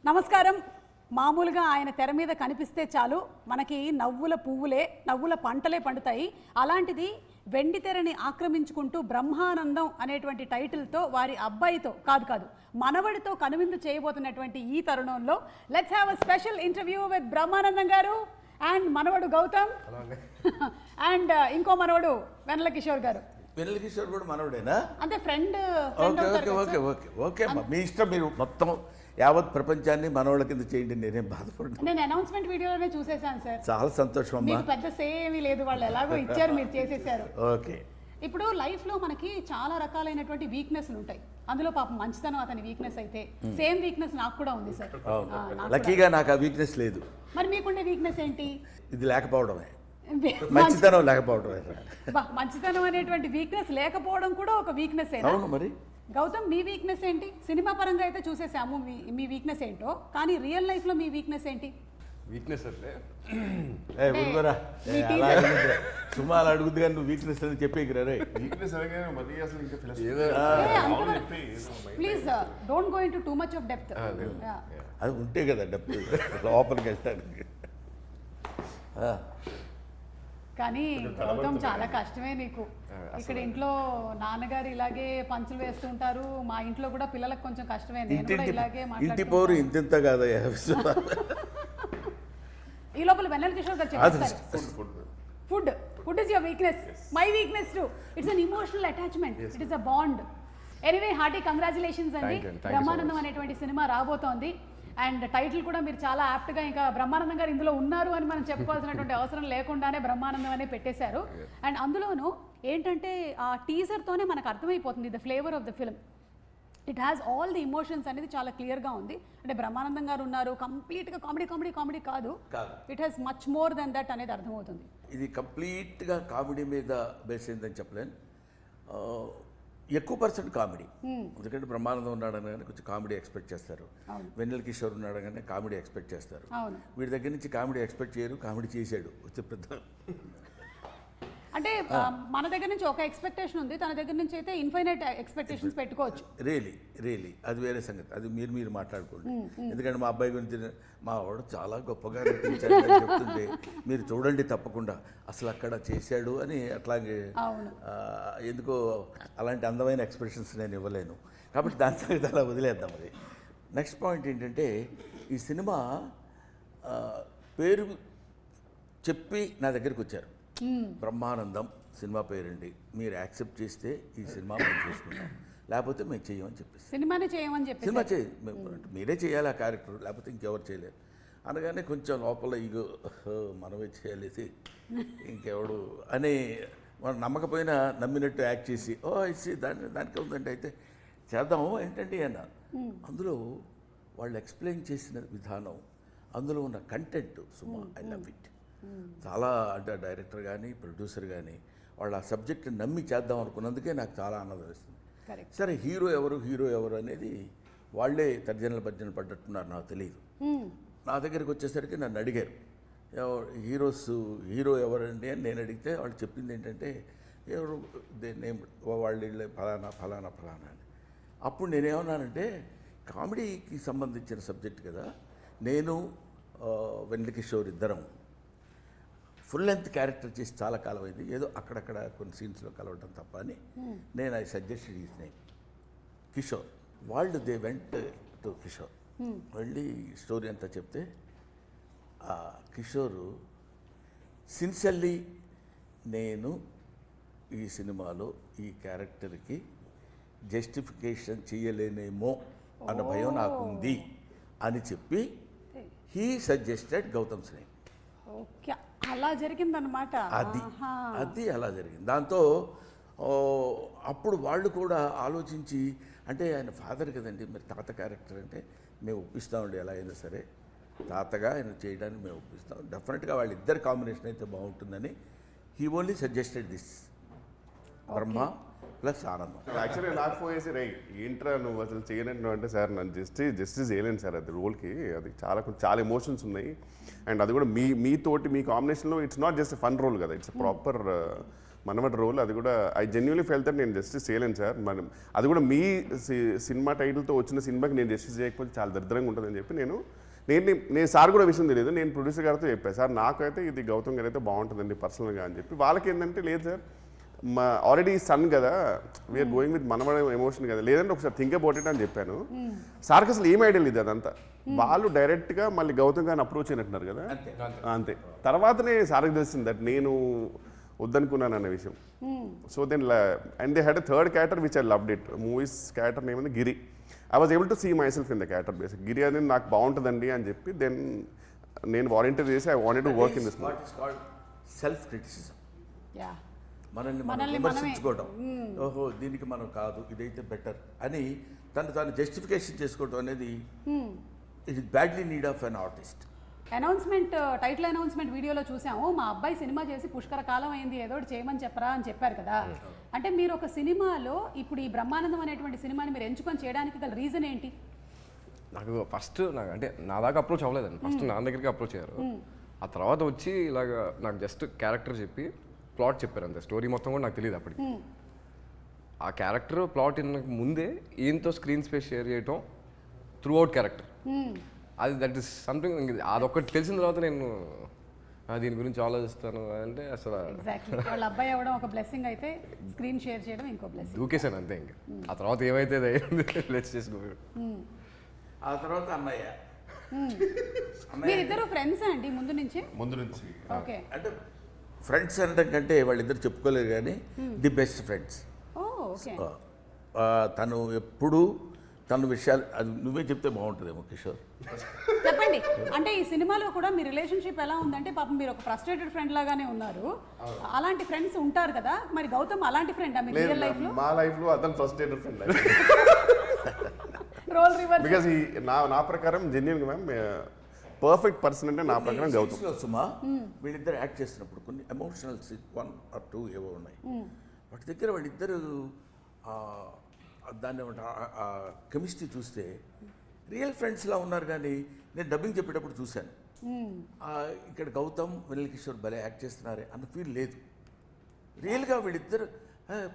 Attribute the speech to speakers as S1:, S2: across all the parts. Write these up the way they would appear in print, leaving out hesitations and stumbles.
S1: నమస్కారం. మామూలుగా ఆయన తెర మీద కనిపిస్తే చాలు మనకి నవ్వుల పువ్వులే నవ్వుల పంటలే పండుతాయి. అలాంటిది వెండి తెరని ఆక్రమించుకుంటూ బ్రహ్మానందం అనేటువంటి టైటిల్తో వారి అబ్బాయితో కాదు మనవడితో కనువిందు చేయబోతున్నటువంటి ఈ తరుణంలో let's have a special interview with Brahmanandam గారు అండ్ మనవడు గౌతమ్ అండ్ ఇంకో మనవడు వెన్నెల కిషోర్ గారు.
S2: వెన్నెల కిషోర్ కూడా మనవడేనా?
S1: అంటే friend.
S2: Okay okay okay okay అమ్మా, మీ ఇష్టం. మీరు మొత్తం యావత్ ప్రపంచాన్ని మనోళ్ళ కింద చేయండి, నేనేం బాధపడ్డా.
S1: నేను అనౌన్స్మెంట్ వీడియోలోనే చూసేసాను సార్.
S2: చాలా సంతోషం అమ్మా.
S1: మీకు పెద్ద సేమీ లేదు, వాళ్ళు ఎలాగో ఇచ్చారు, మీరు చేసేసారు.
S2: ఓకే.
S1: ఇప్పుడు లైఫ్లో మనకి చాలా రకాలైనటువంటి వీక్నెస్లు ఉంటాయి. అందులో పాపం మంచితనం అతని వీక్నెస్ అయితే సేమ్ వీక్నెస్ నాకు కూడా ఉంది సార్.
S2: లక్కీగా నాకు ఆ వీక్నెస్ లేదు.
S1: మరి మీకుండే వీక్నెస్ ఏంటి?
S2: ఇది లేకపోవడమే, మంచితనం లేకపోవడమే.
S1: మంచితనం అనేటువంటి వీక్నెస్ లేకపోవడం కూడా ఒక వీక్నెస్.
S2: అవును మరి.
S1: గౌతమ్, మీ వీక్నెస్ ఏంటి? సినిమా పరంగా అయితే చూసేసాము మీ వీక్నెస్ ఏంటో, కానీ రియల్ లైఫ్లో మీ వీక్నెస్ ఏంటి?
S3: వీక్నెస్ అంటే
S2: సుమాలు అడుగుద్ది కానీ నువ్వు వీక్నెస్ అని చెప్పేకిరా రే.
S3: వీక్నెస్ అనగానే మరీ అసలు ఇంకా
S1: please don't go into too much of depth.
S2: అది ఉంటే కదా డెప్త్ లోపలికి వెళ్తానికి.
S1: కానీ గౌతమ్ చాలా కష్టమే నీకు. ఇక్కడ ఇంట్లో నాన్నగారు ఇలాగే పంచులు వేస్తుంటారు, మా ఇంట్లో కూడా పిల్లలకు కొంచెం కష్టమే. నేను కూడా ఇలాగే
S2: ఇంటి పోరు ఇంత కాదా.
S1: ఈ లోపల వెన్నెల కిషోర్ గారు చెప్తారు food is your weakness. My weakness to it's an emotional attachment. It is a bond. Anyway, hearty congratulations అండి. బ్రహ్మానందం అనేటువంటి సినిమా రాబోతోంది అండ్ టైటిల్ కూడా మీరు చాలా యాప్ట్గా, ఇంకా బ్రహ్మానందం గారు ఇందులో ఉన్నారు అని మనం చెప్పుకోవాల్సినటువంటి అవసరం లేకుండానే బ్రహ్మానందం అనే పెట్టేశారు. అండ్ అందులోనూ ఏంటంటే ఆ టీజర్తోనే మనకు అర్థమైపోతుంది the flavour of the film. It has all the emotions అనేది చాలా క్లియర్గా ఉంది. అంటే బ్రహ్మానందం గారు ఉన్నారు, కంప్లీట్గా కామెడీ కాదు, it has much more than that అనేది అర్థమవుతుంది.
S2: ఇది కంప్లీట్గా కామెడీ మీద బేస్ అయిందని చెప్పలేను. ఎక్కువ పర్సెంట్ కామెడీ. ఎందుకంటే బ్రహ్మానందం ఉన్నాడని కానీ కొంచెం కామెడీ ఎక్స్పెక్ట్ చేస్తారు. వెన్నెల కిషోర్ ఉన్నాడు కానీ కామెడీ ఎక్స్పెక్ట్ చేస్తారు. వీడి దగ్గర నుంచి కామెడీ ఎక్స్పెక్ట్ చేయరు, కామెడీ చేశాడు. వచ్చే పెద్ద
S1: అంటే మన దగ్గర నుంచి ఒక ఎక్స్పెక్టేషన్ ఉంది, తన దగ్గర నుంచి అయితే ఇన్ఫైనైట్ ఎక్స్పెక్టేషన్స్ పెట్టుకోవచ్చు.
S2: రియలీ అది వేరే సంగతి. అది మీరు మాట్లాడుకోండి. ఎందుకంటే మా అబ్బాయి గురించి మా వాడు చాలా గొప్పగా నటించాడు అని చెప్తుంటే మీరు చూడండి తప్పకుండా. అసలు అక్కడ చేశాడు అని అట్లాగే ఎందుకో అలాంటి అందమైన ఎక్స్ప్రెషన్స్ నేను ఇవ్వలేను. కాబట్టి దాని సంగతి అలా వదిలేద్దాం. అది నెక్స్ట్ పాయింట్ ఏంటంటే, ఈ సినిమా పేరు చెప్పి నా దగ్గరికి వచ్చారు. బ్రహ్మానందం సినిమా పేరండి, మీరు యాక్సెప్ట్ చేస్తే ఈ సినిమా మేము చేసుకుంటాం, లేకపోతే మేము చేయమని చెప్పేసి
S1: సినిమానే చేయమని చెప్పి
S2: సినిమా మీరే చేయాలి ఆ క్యారెక్టర్, లేకపోతే ఇంకెవరు చేయలేరు అనగానే కొంచెం లోపల ఇగో మనమే చేయాలేసి ఇంకెవడు అని మనం నమ్మకపోయినా నమ్మినట్టు యాక్ట్ చేసి ఇచ్చి దానికి ఉందంటే అయితే చేద్దాము ఏంటంటే అన్న. అందులో వాళ్ళు ఎక్స్ప్లెయిన్ చేసిన విధానం, అందులో ఉన్న content Suma I love it. చాలా అంటే డైరెక్టర్ కానీ ప్రొడ్యూసర్ కానీ వాళ్ళు ఆ సబ్జెక్ట్ని నమ్మి చేద్దాం అనుకున్నందుకే నాకు చాలా ఆనందం వేస్తుంది. సరే హీరో ఎవరు అనేది వాళ్ళే తర్జనలు భర్జనలు పడ్డట్టున్నారు, నాకు తెలియదు. నా దగ్గరికి వచ్చేసరికి నన్ను అడిగారు హీరో ఎవరండి అని నేను అడిగితే వాళ్ళు చెప్పింది ఏంటంటే ఎవరు నేమ్ వాళ్ళు ఫలానా అని. అప్పుడు నేనేమన్నానంటే కామెడీకి సంబంధించిన సబ్జెక్ట్ కదా, నేను వెన్నెల కిషోర్ ఇద్దరం ఫుల్ లెంత్ క్యారెక్టర్ చేసి చాలా కాలం అయింది, ఏదో అక్కడక్కడ కొన్ని సీన్స్లో కలవటం తప్ప అని నేను I suggested his name Kishore. వాళ్ళు దే వెంట్ టు కిషోర్, వెళ్ళి స్టోరీ అంతా చెప్తే ఆ కిషోరు సిన్సియర్లీ నేను ఈ సినిమాలో ఈ క్యారెక్టర్కి జస్టిఫికేషన్ చేయలేనేమో అన్న భయం నాకు ఉంది అని చెప్పి he suggested Gautam name.
S1: Okay, అలా జరిగిందనమాట.
S2: అది అలా జరిగింది. దాంతో అప్పుడు వాళ్ళు కూడా ఆలోచించి, అంటే ఆయన ఫాదర్ కదండి, మరి తాత క్యారెక్టర్ అంటే మేము ఒప్పిస్తామండి, ఎలా అయినా సరే తాతగా ఆయన చేయడానికి మేము ఒప్పిస్తాం, డెఫినెట్గా వాళ్ళిద్దరు కాంబినేషన్ అయితే బాగుంటుందని he only suggested this Brahma plus ఆనందం.
S3: యాక్చువల్లీ నాకు ఫోన్ చేసి రైట్ ఏంట్రా నువ్వు అసలు చేయనంటు అంటే, సార్ నన్ను జస్టిస్ చేయలేను సార్, అది రోల్కి అది చాలా ఎమోషన్స్ ఉన్నాయి. అండ్ అది కూడా మీతోటి మీ కాంబినేషన్లో it's not just fun role కదా, ఇట్స్ ప్రాపర్ మనమటి రోల్. అది కూడా ఐ జెన్యున్లీ ఫెల్ దట్ నేను జస్టిస్ చేయలేను సార్. మనం అది కూడా మీ సినిమా టైటిల్తో వచ్చిన సినిమాకి నేను జస్టిస్ చేయకపోతే చాలా దరిద్రంగా ఉంటుందని చెప్పి నేను సార్ కూడా విషయం తెలియదు. నేను ప్రొడ్యూసర్ గారితో చెప్పాను, సార్ నాకైతే ఇది గౌతమ్ గారు అయితే బాగుంటుందండి పర్సనల్గా అని చెప్పి. వాళ్ళకి ఏంటంటే లేదు సార్, మా ఆల్రెడీ సన్ కదా, వీఆర్ గోయింగ్ విత్ మనవడ ఎమోషన్ కదా, లేదంటే ఒకసారి థింక్ అబౌట్ ఇట్ అని చెప్పాను. సార్కి అసలు ఏం ఐడియా లేదు అదంతా. వాళ్ళు డైరెక్ట్గా మళ్ళీ గౌతమ్ గారిని అప్రోచ్ అయినట్టున్నారు కదా, అంతే. తర్వాతనే సార్కి తెలిసింది దట్ నేను వద్దనుకున్నాను అనే విషయం. So then and they had a third character which I loved it. Movies character name Giri. I was able to see myself in the character basic. Giri అనేది నాకు బాగుంటుందండి అని చెప్పి దెన్ నేను వాలంటీర్ చేసి I wanted to work in this movie.
S2: Self criticism,
S1: yeah
S2: మనల్ని మనం విమర్శించుకోవడం. ఓహో దీనికి మనం కాదు, ఇదైతే బెటర్ అని తాను జస్టిఫికేషన్ చేసుకోవడం అనేది it is badly need of an artist.
S1: Announcement, title announcement వీడియోలో చూసాము, మా అబ్బాయి సినిమా చేసి పుష్కర కాలం అయింది, ఏదో ఒకటి చేయమని చెప్పరా అని చెప్పారు కదా. అంటే మీరు ఒక సినిమాలో ఇప్పుడు ఈ బ్రహ్మానందం అనేటువంటి సినిమాని మీరు ఎంచుకొని చేయడానికి గల రీజన్ ఏంటి?
S4: నాకు ఫస్ట్ అంటే నా దాకా అప్రోచ్ అవ్వలేదండి. ఫస్ట్ నా దగ్గరికి అప్రోచ్ అయ్యారు. ఆ తర్వాత వచ్చి ఇలాగ నాకు జస్ట్ క్యారెక్టర్ చెప్పి ప్లాట్ చెప్పారు అంతే. స్టోరీ మొత్తం కూడా నాకు తెలియదు అప్పటికి. ఆ క్యారెక్టర్ ప్లాట్ ముందే ఈయనతో స్క్రీన్ స్పేస్ షేర్ చేయటం త్రూ అవుట్ క్యారెక్టర్, అది దట్ ఈస్ సంథింగ్. అదొక్కటి తెలిసిన తర్వాత నేను దీని గురించి ఆలోచిస్తాను అంటే అసలు
S1: ఎగ్జాక్ట్లీ వాళ్ళ అబ్బాయి అవ్వడం ఒక బ్లెస్సింగ్ అయితే స్క్రీన్ షేర్ చేయడం ఇంకో బ్లెస్సింగ్.
S4: దూకేశాను అంతే. ఇంకా ఆ తర్వాత ఏమైతే లెట్స్ చేసుకో.
S2: ఆ తర్వాత అన్నయ్య.
S1: మీరిద్దరు ఫ్రెండ్స్ అండి ముందు నుంచి? ఓకే.
S2: అంటే ఫ్రెండ్స్ అనడం కంటే వాళ్ళిద్దరు చెప్పుకోలేరు కానీ ది బెస్ట్ ఫ్రెండ్స్.
S1: ఓకే.
S2: తను ఎప్పుడు తన విషయాలు అది నువ్వే చెప్తే బాగుంటుందేమో కిషోర్.
S1: చెప్పండి. అంటే ఈ సినిమాలో కూడా మీ రిలేషన్షిప్ ఎలా ఉందంటే పాపం మీరు ఒక ఫ్రస్ట్రేటెడ్ ఫ్రెండ్ లాగానే ఉన్నారు. అలాంటి ఫ్రెండ్స్ ఉంటారు కదా, మరి గౌతమ్ అలాంటి ఫ్రెండ్ మీ రియల్ లైఫ్ లో?
S3: మా లైఫ్ లో అతను frustrated friend.
S1: Role reverse.
S3: Because నా ప్రకారం జెన్యున్ గా మ్యామ్ పర్ఫెక్ట్ పర్సన్ అంటే నా ప్రకారం గౌతమ్.
S2: సుమా వీళ్ళిద్దరు యాక్ట్ చేస్తున్నప్పుడు కొన్ని ఎమోషనల్ 1 or 2 ఏవో ఉన్నాయి. వాటి దగ్గర వాళ్ళిద్దరు దాన్ని కెమిస్ట్రీ చూస్తే రియల్ ఫ్రెండ్స్లా ఉన్నారు. కానీ నేను డబ్బింగ్ చెప్పేటప్పుడు చూశాను, ఇక్కడ గౌతమ్ వెన్నెల కిషోర్ భలే యాక్ట్ చేస్తున్నారే అన్న ఫీల్ లేదు. రియల్గా వీళ్ళిద్దరు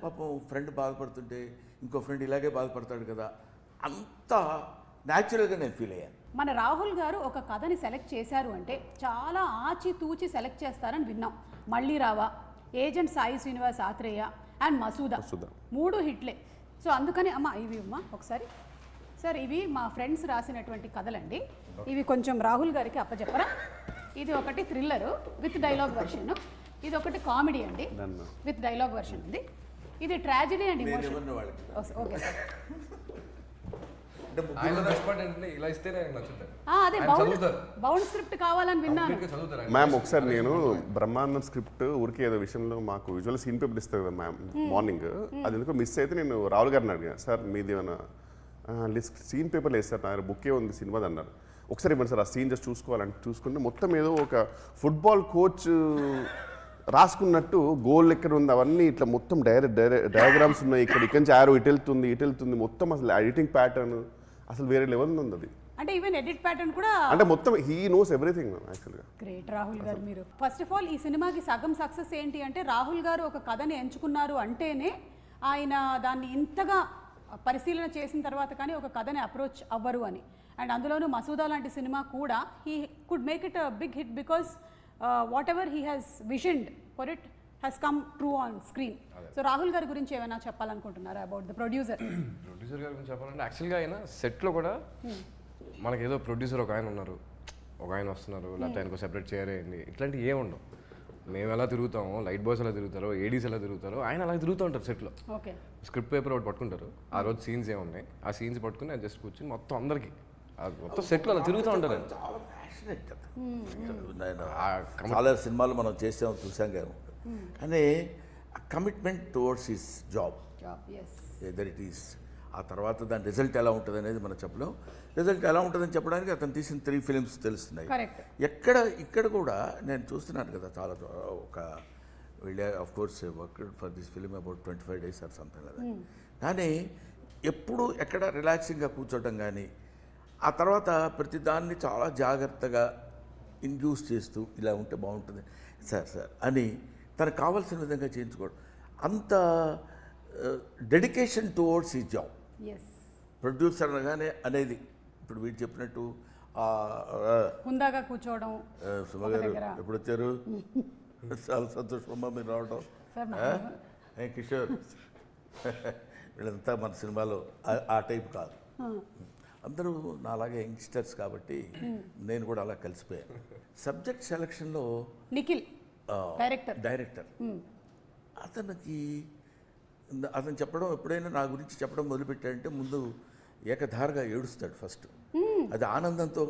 S2: పాపం ఫ్రెండ్ బాధపడుతుంటే ఇంకో ఫ్రెండ్ ఇలాగే బాధపడతాడు కదా, అంత న్యాచురల్గా నేను ఫీల్ అయ్యాను.
S1: మన రాహుల్ గారు ఒక కథని సెలెక్ట్ చేశారు అంటే చాలా ఆచితూచి సెలెక్ట్ చేస్తారని విన్నాం. మళ్ళీ రావా, ఏజెంట్ సాయి శ్రీనివాస్ ఆత్రేయ అండ్ మసూదా 3 హిట్లే. సో అందుకని ఇవి ఒకసారి సార్, ఇవి మా ఫ్రెండ్స్ రాసినటువంటి కథలండి. ఇవి కొంచెం రాహుల్ గారికి అప్పచెప్పరా. ఇది ఒకటి థ్రిల్లరు విత్ డైలాగ్ వర్షన్, ఇది ఒకటి కామెడీ అండి విత్ డైలాగ్ వర్షన్ ఉంది, ఇది tragedy and emotion. Okay sir.
S4: ఇలా ఇస్తేనే నచ్చుతారు.
S1: అదే బౌండ్ స్క్రిప్ట్ కావాలని విన్నాను.
S3: మ్యామ్ ఒకసారి నేను బ్రహ్మానందం స్క్రిప్ట్ ఊరికే ఏదో విషయంలో మాకు విజువల్ సీన్ పేపర్ ఇస్తారు కదా మ్యామ్ మార్నింగ్, అది ఎందుకో మిస్ అయితే నేను రాహుల్ గారిని అడిగాను, సార్ మీది ఏమైనా లిస్ట్ సీన్ పేపర్లు వేస్తారు నా బుక్కే ఉంది సినిమాది అన్నారు. ఒకసారి ఇవ్వండి సార్ ఆ సీన్ జస్ట్ చూసుకోవాలని చూసుకుంటే మొత్తం ఏదో ఒక ఫుట్బాల్ కోచ్ రాసుకున్నట్టు గోల్ ఎక్కడ ఉంది అవన్నీ ఇట్లా మొత్తం డయాగ్రామ్స్ ఉన్నాయి. ఇక్కడి నుంచి ఆరో ఇటు వెళ్తుంది మొత్తం అసలు ఎడిటింగ్ ప్యాటర్న్ అసలు వేరే లెవెల్ ఉంది అది.
S1: అంటే ఈవెన్ ఎడిట్ ప్యాటర్న్ కూడా
S3: అంటే మొత్తం హీ నోస్ ఎవ్రీథింగ్ యాక్చువల్గా.
S1: గ్రేట్ రాహుల్ గారు మీరు. ఫస్ట్ ఆఫ్ ఆల్ ఈ సినిమాకి సగం సక్సెస్ ఏంటి అంటే రాహుల్ గారు ఒక కథని ఎంచుకున్నారు అంటేనే ఆయన దాన్ని ఇంతగా పరిశీలన చేసిన తర్వాత కానీ ఒక కథని అప్రోచ్ అవ్వరు అని. అండ్ అందులోనూ మసూదా లాంటి సినిమా కూడా he could make it a big hit because whatever he has visioned for it has come true on screen. So Rahul గారి గురించి ఏమైనా చెప్పాలనుకుంటున్నారా అబౌట్ ద ప్రొడ్యూసర్?
S4: ప్రొడ్యూసర్ గారి గురించి చెప్పాలంటే యాక్చువల్గా ఆయన సెట్లో కూడా మనకేదో ప్రొడ్యూసర్ ఒక ఆయన ఉన్నారు, ఒక ఆయన వస్తున్నారు, లేకపోతే ఆయనకు సెపరేట్ చేయాలి ఇట్లాంటివి ఏమి ఉండవు. మేము ఎలా తిరుగుతామో, లైట్ బాయ్స్ ఎలా తిరుగుతారో, ఏడీస్ ఎలా తిరుగుతారో ఆయన అలా తిరుగుతూ ఉంటారు సెట్లో.
S1: ఓకే.
S4: స్క్రిప్ట్ పేపర్ ఒకటి పట్టుకుంటారు, ఆ రోజు సీన్స్ ఏమున్నాయి ఆ సీన్స్ పట్టుకుని జస్ట్ కూర్చొని మొత్తం అందరికి మొత్తం సెట్లో అలా తిరుగుతూ ఉంటారు.
S2: చాలా ప్యాషనెట్ కదా. చాలా సినిమాలు మనం చేసాం చూసాం కదా, కానీ commitment towards his job whether it is. ఆ తర్వాత దాని రిజల్ట్ ఎలా ఉంటుంది అనేది మనం చెప్పలేం. రిజల్ట్ ఎలా ఉంటుందని చెప్పడానికి అతను తీసిన 3 ఫిలిమ్స్ తెలుస్తున్నాయి. ఇక్కడ కూడా నేను చూస్తున్నాను కదా, చాలా ఒక వీళ్ళే of course work for this film about 25 days or something కదా. కానీ ఎప్పుడు ఎక్కడ రిలాక్సింగ్గా కూర్చోవటం కానీ, ఆ తర్వాత ప్రతిదాన్ని చాలా జాగ్రత్తగా ఇండ్యూస్ చేస్తూ ఇలా ఉంటే బాగుంటుంది సార్ అని తనకు కావాల్సిన విధంగా చేయించుకోవడం, అంత డెడికేషన్ టువర్డ్స్ ఈ జాబ్.
S1: ఎస్,
S2: ప్రొడ్యూసర్ అనగానే అనేది ఇప్పుడు వీడు చెప్పినట్టు
S1: హుందాగా కూర్చోవడం.
S2: సుమ గారు ఎప్పుడు వచ్చారు? చాలా సంతోషమమ్మా మీరు రావడం.
S1: సార్
S2: కిషోర్ వీళ్ళంతా మన సినిమాలో ఆ టైప్ కాదు. అందరూ నాలాగే యంగ్స్టర్స్ కాబట్టి నేను కూడా అలా కలిసిపోయాను. సబ్జెక్ట్ సెలక్షన్లో
S1: నిఖిల్
S2: డైరెక్టర్ అతను చెప్పడం, ఎప్పుడైనా నా గురించి చెప్పడం మొదలుపెట్టాడంటే ముందు ఏకధారగా ఏడుస్తాడు ఫస్ట్. అది ఆనందంతో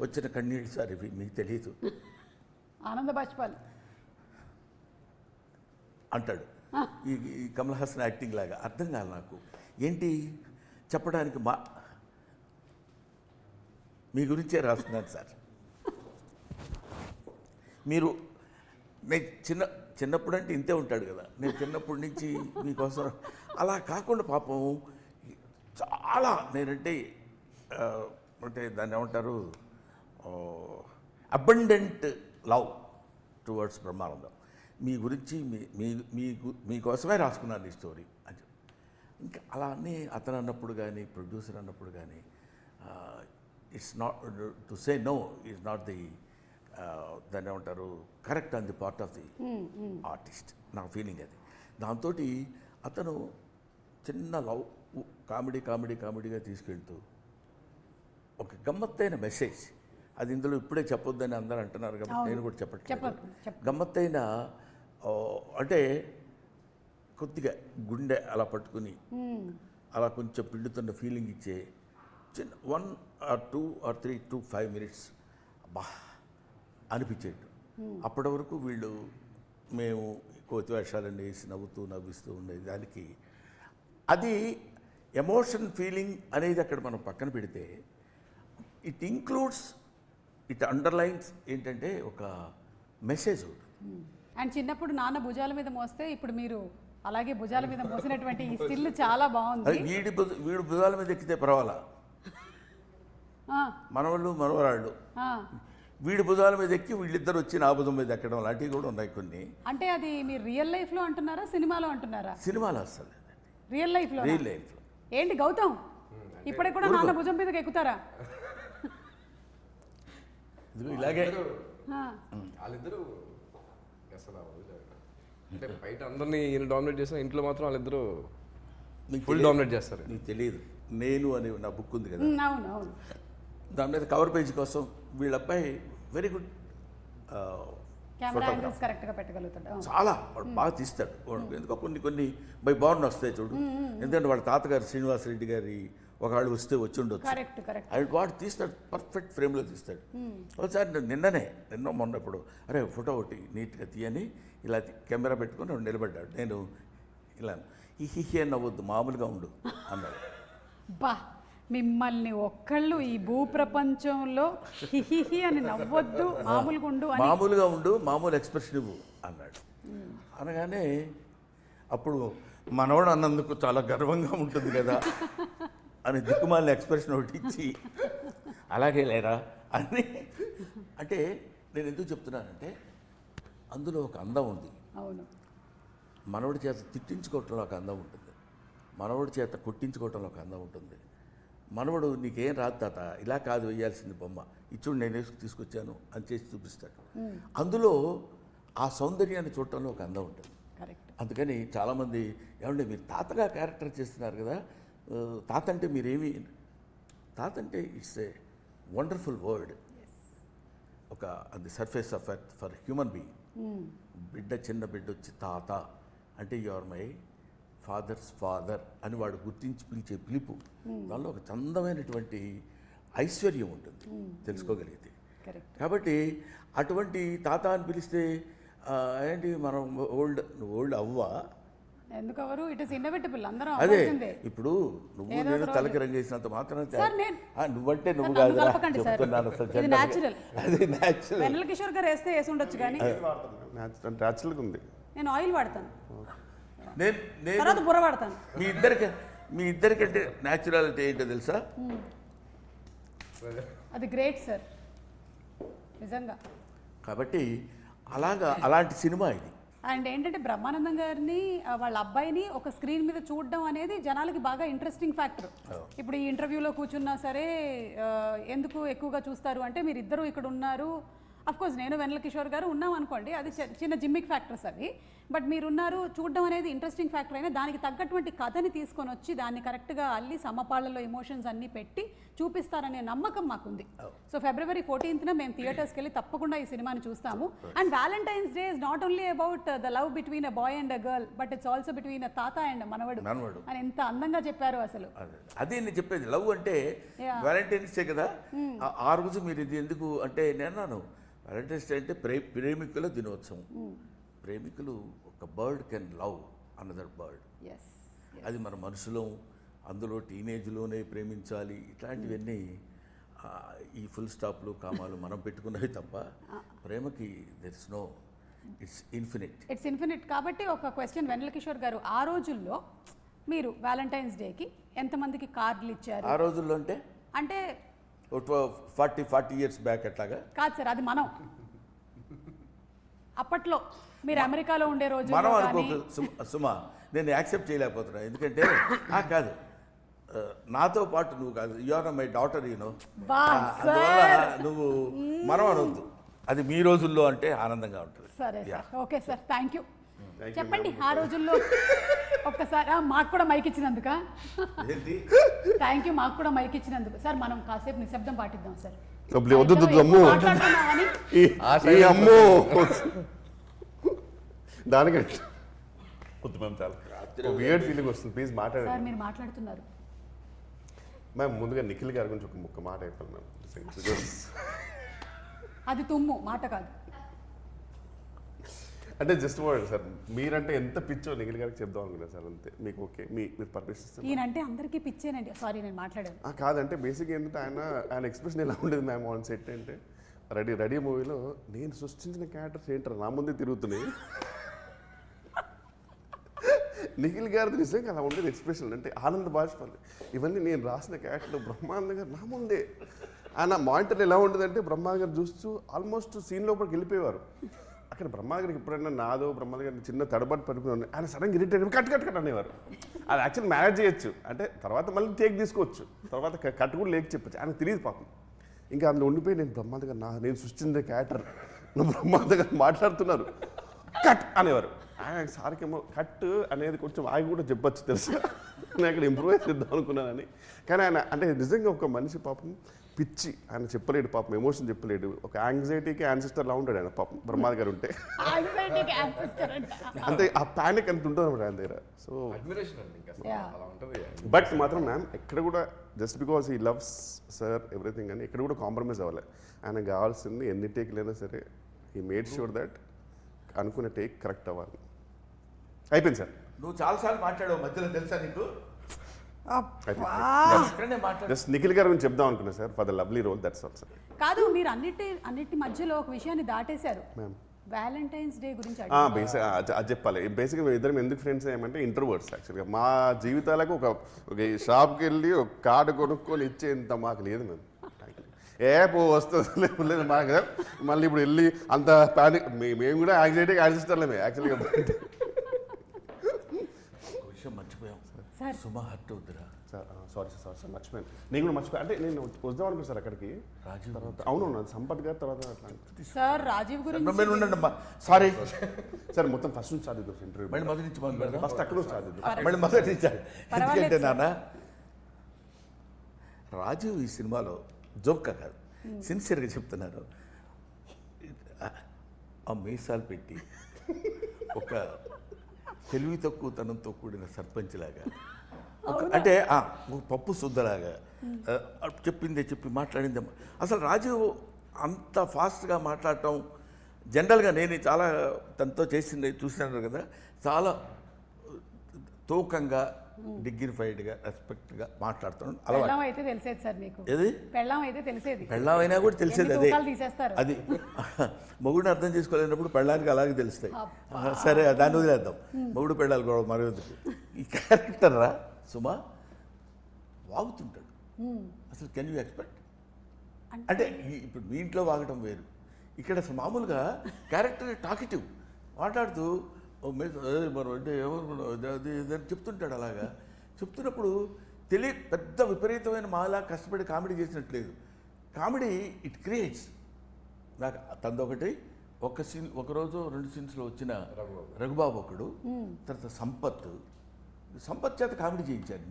S2: వచ్చిన కన్నీళ్ళు సార్ ఇవి, మీకు తెలియదు.
S1: ఆనంద బాష్పాలు
S2: అంటాడు. ఈ కమల్ హాసన్ యాక్టింగ్ లాగా అర్థం కాదు నాకు ఏంటి చెప్పడానికి. మీ గురించే రాస్తున్నాను సార్. నేను చిన్నప్పుడు అంటే ఇంతే ఉంటాడు కదా, నేను చిన్నప్పటి నుంచి మీకోసం అలా కాకుండా పాపం చాలా నేనంటే అంటే దాన్ని ఏమంటారు, అబండెంట్ లవ్ టువర్డ్స్ బ్రహ్మానందం. మీ గురించి మీకోసమే రాసుకున్నాను ఈ స్టోరీ అని చెప్పి. ఇంకా అలా అన్నీ అతను అన్నప్పుడు కానీ ప్రొడ్యూసర్ అన్నప్పుడు కానీ it's not to say no is not the దాన్ని ఏమంటారు correct on the part of the artist. నా ఫీలింగ్ అది. దాంతో అతను చిన్న లవ్ కామెడీగా తీసుకెళ్తూ ఒక గమ్మత్తైన మెసేజ్, అది ఇందులో ఇప్పుడే చెప్పొద్దని అందరూ అంటున్నారు కాబట్టి నేను కూడా చెప్పట్లేదు. గమ్మత్తైన అంటే కొద్దిగా గుండె అలా పట్టుకుని అలా కొంచెం పిండుతున్న ఫీలింగ్ ఇచ్చే చిన్న 1 or 2 or 3 to 5 minutes అబ్బా అనిపించేట్టు. అప్పటి వరకు మేము కోతి వేషాలన్నీ వేసి నవ్విస్తూ ఉండేది. దానికి అది ఎమోషన్ ఫీలింగ్ అనేది అక్కడ మనం పక్కన పెడితే ఇట్ ఇంక్లూడ్స్, ఇట్ అండర్లైన్స్ ఏంటంటే ఒక మెసేజ్ ఉంటుంది.
S1: అండ్ చిన్నప్పుడు నాన్న భుజాల మీద మోస్తే ఇప్పుడు మీరు అలాగే భుజాల మీద మోసినటువంటి ఈ స్టిల్ చాలా బాగుంది.
S2: వీడు భుజాల మీద ఎక్కితే పర్వాలా, మనవరాళ్ళు వీడి భుజాల మీద ఎక్కి వీళ్ళిద్దరు వచ్చి నా భుజం మీద ఎక్కడం లాంటివి కూడా ఉన్నాయి కొన్ని.
S1: అంటే అది మీరు రియల్ లైఫ్లో అంటున్నారా, సినిమాలో అంటున్నారా?
S2: సినిమాలో అసలు
S1: రియల్ లైఫ్లో ఏంటి గౌతమ్ ఇప్పటికి కూడా నాన్న భుజం మీదకి ఎక్కుతారా?
S2: ఇలాగే
S4: వాళ్ళిద్దరు అసలు అంటే బయట అందరినీ ఈయన డామినేట్ చేసిన, ఇంట్లో మాత్రం వాళ్ళిద్దరు ఫుల్ డామినేట్ చేస్తారు.
S2: నీకు తెలియదు, నేను అని నా బుక్ ఉంది కదా,
S1: అవును,
S2: దాని మీద కవర్ పేజ్ కోసం వీళ్ళ అబ్బాయి వెరీ గుడ్
S1: కెమెరా యాంగిల్స్ కరెక్ట్గా పెట్టగలుగుతాడు,
S2: చాలా బాగా తీస్తాడు. ఎందుకో కొన్ని బై బార్న్ వస్తాయి చూడు. ఎందుకంటే వాళ్ళ తాతగారు శ్రీనివాసరెడ్డి గారి ఒకళ్ళు వస్తే వచ్చి ఉండొచ్చు, అది వాడు తీస్తాడు, పర్ఫెక్ట్ ఫ్రేమ్లో తీస్తాడు. ఒకసారి నిన్న మొన్నప్పుడు అరే ఫోటో ఒకటి నీట్గా తీయని ఇలా కెమెరా పెట్టుకొని నిలబడ్డాడు. నేను ఇలా హిహి అని నవ్వద్దు, మామూలుగా ఉండు అన్నాడు.
S1: బా మిమ్మల్ని ఒక్కళ్ళు ఈ భూప్రపంచంలో హిహిహి అని నవ్వొద్దు, మామూలుగా ఉండు, మామూలు ఎక్స్ప్రెషన్ ఇవ్వు అన్నాడు. అనగానే అప్పుడు మనవాడు అన్నందుకు చాలా గర్వంగా ఉంటుంది కదా అని దిక్కుమాలిన ఎక్స్ప్రెషన్ ఒకటి ఇచ్చి అలాగే లేరా అని. అంటే నేను ఎందుకు చెప్తున్నానంటే అందులో ఒక అందం ఉంది. అవును,
S2: మనవడి చేత తిట్టించుకోవటంలో ఒక అందం ఉంటుంది, మనవడి చేత కొట్టించుకోవటంలో ఒక అందం ఉంటుంది. మనవడు నీకేం రాదు తాత, ఇలా కాదు వేయాల్సింది బొమ్మ, ఇచ్చుడు నేను వేసుకు తీసుకొచ్చాను అని చేసి చూపిస్తాడు. అందులో ఆ సౌందర్యాన్ని చూడటంలో ఒక అందం ఉంటుంది. అందుకని చాలామంది ఏమంటే మీరు తాతగా క్యారెక్టర్ చేస్తున్నారు కదా, తాత అంటే మీరేమి, తాత అంటే ఇట్స్ ఏ వండర్ఫుల్ వర్డ్. ఒక the surface of earth for human being. చిన్న బిడ్డ వచ్చి తాత అంటే you are my father's father అని వాడు గుర్తించి పిలిచే పిలుపు, దానిలో ఒక చందమైనటువంటి ఐశ్వర్యం ఉంటుంది తెలుసుకోగలిగితే. కాబట్టి అటువంటి తాత అని పిలిస్తే ఏంటి మనం ఓల్డ్ అవ్వా,
S1: ఎందుకు అవరు, ఇట్ ఇస్ ఇన్నోవేటబుల్. అందరూ
S2: అదే ఇప్పుడు నువ్వు నేను తలకి రంగేసినంత మాత్రం నువ్వంటే నువ్వు కాదు చెప్తున్నాను. అదే న్యాచురల్.
S1: వెన్నెల కిషోర్ గారు వేస్తే వేసి ఉండొచ్చు కానీ
S3: న్యాచురల్గా ఉంది.
S1: నేను ఆయిల్ వాడతాను,
S2: నేను
S1: తర్వాత బుర్ర వాడతాను.
S2: మీ ఇద్దరికంటే న్యాచురాలిటీ ఏంటో తెలుసా?
S1: అది గ్రేట్ సార్ నిజంగా.
S2: కాబట్టి అలాంటి సినిమా ఇది.
S1: అండ్ ఏంటంటే బ్రహ్మానందం గారిని వాళ్ళ అబ్బాయిని ఒక స్క్రీన్ మీద చూడడం అనేది జనాలకి బాగా ఇంట్రెస్టింగ్ ఫ్యాక్టర్. ఇప్పుడు ఈ ఇంటర్వ్యూలో కూర్చున్నా సరే ఎందుకు ఎక్కువగా చూస్తారు అంటే మీరు ఇద్దరు ఇక్కడ ఉన్నారు, అఫ్ కోర్స్ నేను వెన్నెల కిషోర్ గారు ఉన్నాం అనుకోండి, అది చిన్న జిమ్మిక్ ఫ్యాక్టర్స్ అవి, బట్ మీరున్నారు చూడడం అనేది ఇంట్రెస్టింగ్ ఫ్యాక్టర్ అయినా దానికి తగ్గటువంటి కథని తీసుకొని వచ్చి దాన్ని కరెక్ట్గా అల్లి సమపాళ్ళలో ఎమోషన్స్ అన్నీ పెట్టి చూపిస్తారనే నమ్మకం మాకుంది. సో February 14th మేము థియేటర్స్కి వెళ్ళి తప్పకుండా ఈ సినిమాని చూస్తాము. And Valentine's Day is not only about the love between a boy and a girl, but it's also between a తాత అండ్ మనవడు అని ఎంత అందంగా చెప్పారు అసలు.
S2: అదే నేను చెప్పేది, లవ్ అంటే వ్యాలంటైన్స్ డే కదా. ఆ రోజు మీరు ఇది ఎందుకు అంటే నేను అన్నాను, వ్యాలంటైన్స్ డే అంటే ప్రేమికుల దినోత్సవం. ప్రేమికులు ఒక bird can love another bird, అది మన మనసులో, అందులో టీనేజ్లోనే ప్రేమించాలి. ఇట్లాంటివన్నీ ఈ ఫుల్ స్టాప్లు కామాలు మనం పెట్టుకున్నవి తప్ప ప్రేమకి there is no, it's infinite. కాబట్టి ఒక క్వశ్చన్ వెన్నెల కిషోర్ గారు, ఆ రోజుల్లో మీరు వ్యాలంటైన్స్ డేకి ఎంతమందికి కార్డులు ఇచ్చారు? ఆ రోజుల్లో అంటే 40 years బ్యాక్ అట్లాగా కాదు సార్, అది మనం అప్పట్లో మీరు అమెరికాలో ఉండే రోజు మనం అనుకో సుమా, నేను యాక్సెప్ట్ చేయలేకపోతున్నా. ఎందుకంటే కాదు, నాతో పాటు నువ్వు కాదు, you are my daughter, you know, అందువల్ల నువ్వు మనం అనొద్దు. అది మీ రోజుల్లో అంటే ఆనందంగా ఉంటుంది.
S1: సరే sir, okay sir, thank you. చెప్పండి ఆ రోజుల్లో ఒక్కసారి మాకు కూడా మైక్ ఇచ్చినందుక థ్యాంక్ యూ. మాకు కూడా మైక్ ఇచ్చినందుకు సార్ మనం కాసేపు నిశ్శబ్దం పాటిద్దాం సార్.
S3: దానికంటే వియర్డ్ ఫీలింగ్ వస్తుంది. ప్లీజ్ మాట్లాడండి
S1: సార్. మీరు మాట్లాడుతున్నారు
S3: మ్యామ్. ముందుగా నిఖిల్ గారి గురించి ఒక ముక్క మాట అయిపోయింది మ్యామ్.
S1: అది తుమ్ము మాట కాదు.
S3: అంటే జస్ట్ వర్డ్ సార్, మీరంటే ఎంత పిచ్చో నిఖిల్ గారికి చెప్దాం అనుకున్నా సార్, అంతే. మీకు ఓకే, మీరు పర్మిషన్
S1: ఈయనంటే అందరికీ పిచ్చేనండి. సారీ నేను మాట్లాడాను.
S3: కాదంటే బేసిక్ ఏంటంటే ఆయన ఎక్స్ప్రెషన్ ఎలా ఉండేది మ్యామ్ ఆన్ సెట్ అంటే, రెడీ మూవీలో నేను సృష్టించిన క్యారెక్టర్స్ ఏంటారు నా ముందే తిరుగుతున్నాయి. నిఖిల్ గారిది నిజంగా అలా ఉండేది ఎక్స్ప్రెషన్. అంటే ఆనంద బాష్పాలు ఇవన్నీ నేను రాసిన క్యారెక్టర్ బ్రహ్మానంద గారు నా ముందే. ఆయన మానిటర్ ఎలా ఉండేదంటే బ్రహ్మానంద గారు చూస్తూ ఆల్మోస్ట్ సీన్ లోపలికి వెళ్ళిపోయేవారు. అక్కడ బ్రహ్మానంద గారికి ఎప్పుడైనా నాదో బ్రహ్మానంద గారిని చిన్న తడబాటు పడిపోయి ఆయన సడన్గా ఇరిటేట్ కట్ అనేవారు. అది యాక్చువల్ మేనేజ్ చేయొచ్చు, అంటే తర్వాత మళ్ళీ టేక్ తీసుకోవచ్చు, తర్వాత కట్ కూడా లేక చెప్పచ్చు. ఆయనకు తెలియదు పాపం. ఇంకా అందులో ఉండిపోయి నేను బ్రహ్మానంద గారు నేను సృష్టించిన క్యారెక్టర్, నువ్వు బ్రహ్మానంద గారు మాట్లాడుతున్నారు కట్ అనేవారు. ఆయన సార్కేమో కట్ అనేది కొంచెం ఆగి కూడా చెప్పచ్చు తెలుసు, నేను అక్కడ ఇంప్రూవైజ్ చేద్దాం అనుకున్నానని. కానీ ఆయన అంటే నిజంగా ఒక మనిషి పాపం పిచ్చి, ఆయన చెప్పలేడు పాపం, ఎమోషన్ చెప్పలేడు. ఒక యాంగ్జైటీకి యాన్సిస్టర్ లా ఉంటాడు ఆయన పాపం బ్రహ్మానంద గారు ఉంటే. అంటే ఆ ప్యానిక్ అంత ఉంటుంది అన్నమాట ఆయన దగ్గర. సో బట్ మాత్రం మ్యామ్ ఎక్కడ కూడా just because he loves sir everything అని ఎక్కడ కూడా కాంప్రమైజ్ అవ్వాలి. ఆయనకు కావాల్సింది ఎన్ని టేక్లైనా సరే హీ మేడ్ షూర్ దట్ అనుకునే టేక్ కరెక్ట్ అవ్వాలి. అయిపోయింది సార్.
S2: నువ్వు చాలాసార్లు మాట్లాడావు మధ్యలో, తెలుసా నీకు?
S3: జస్ట్ నిఖిల్ గారి గురించి చెప్దాం అనుకున్నా sir, for the lovely role, that's all sir.
S1: కాదు, మీరు అన్నిటి మధ్యలో ఒక విషయాన్ని దాటేశారు. వ్యాలంటైన్స్ డే గురించి
S3: అది చెప్పాలి. బేసిక్గా ఇద్దరం ఎందుకు ఫ్రెండ్స్ ఏమంటే ఇంట్రోవర్ట్స్. యాక్చువల్గా మా జీవితాలకు ఒక షాప్కి వెళ్ళి ఒక కార్డు కొనుక్కొని ఇచ్చేంత మాకు లేదు మేము. వస్తుంది లేదు మాకు. మళ్ళీ ఇప్పుడు వెళ్ళి అంత ప్యానిక్, మేము కూడా యాంగ్జైటీకి యాన్సిస్టర్లేమే యాక్చువల్గా.
S2: మర్చిపోయాం సార్, సుమా హర్ట్ అవుతురా
S3: సార్. సారీ మర్చిపోయాను. నేను కూడా మర్చిపోయాను. అంటే నేను వద్దాం అనుకున్నాను సార్ అక్కడికి. రాజీవ్ తర్వాత అవును సంపత్ గారు తర్వాత
S1: సార్ రాజీవ్ గురించి
S2: సారీ
S3: సార్. మొత్తం ఫస్ట్ నుంచి స్టార్ట్ చేద్దాం ఇంటర్వ్యూ.
S2: మళ్ళీ మొదటి నుంచి
S3: ఫస్ట్ అక్కడ నుంచి స్టార్ట్ చేద్దాం.
S2: మళ్ళీ మొదటి నుంచి. ఎందుకంటే నాన్న రాజీవ్ ఈ సినిమాలో జోక్గా కాదు, సిన్సియర్గా చెప్తున్నారు. ఆ మీసాలు పెట్టి ఒక తెలివి తక్కువతనంతో కూడిన సర్పంచ్ లాగా, అంటే పప్పు శుద్ధలాగా చెప్పిందే చెప్పి మాట్లాడిందే. అసలు రాజీవ్ అంత ఫాస్ట్గా మాట్లాడటం జనరల్గా నేను చాలా తనతో చేసింది చూసినాను కదా, చాలా తూకంగా డిగ్నిఫైడ్గా రెస్పెక్ట్గా మాట్లాడుతున్నాను.
S1: పెళ్ళాం అయితే తెలిసేది సార్ మీకు.
S2: ఏది
S1: పెళ్ళాం అయితే తెలిసేది,
S2: పెళ్ళాం అయినా కూడా తెలిసేది. అదే
S1: తీసేస్తారు.
S2: అది మొగుడిని అర్థం చేసుకోలేనప్పుడు పెళ్ళానికి అలాగే తెలుస్తాయి. సరే దాన్ని వదిలేద్దాం, మొగుడు పెళ్ళాలి కూడా మరొకటి. ఈ క్యారెక్టర్ రా సుమా వాగుతుంటాడు. అసలు కెన్ యూ ఎక్స్పెక్ట్? అంటే ఇప్పుడు మీ ఇంట్లో వాగటం వేరు, ఇక్కడ అసలు మామూలుగా క్యారెక్టర్ టాకిటివ్. మాట్లాడుతూ మనం అంటే ఏమనుకున్నావు అది ఇదని చెప్తుంటాడు. అలాగా చెప్తున్నప్పుడు పెద్ద విపరీతమైన మాలా కష్టపడి కామెడీ చేసినట్లేదు. Comedy it creates. నాకు తందొకటి ఒకరోజు 2 సీన్స్లో వచ్చిన రఘుబాబు ఒకడు, తర్వాత సంపత్ చేత కామెడీ చేయించాడు.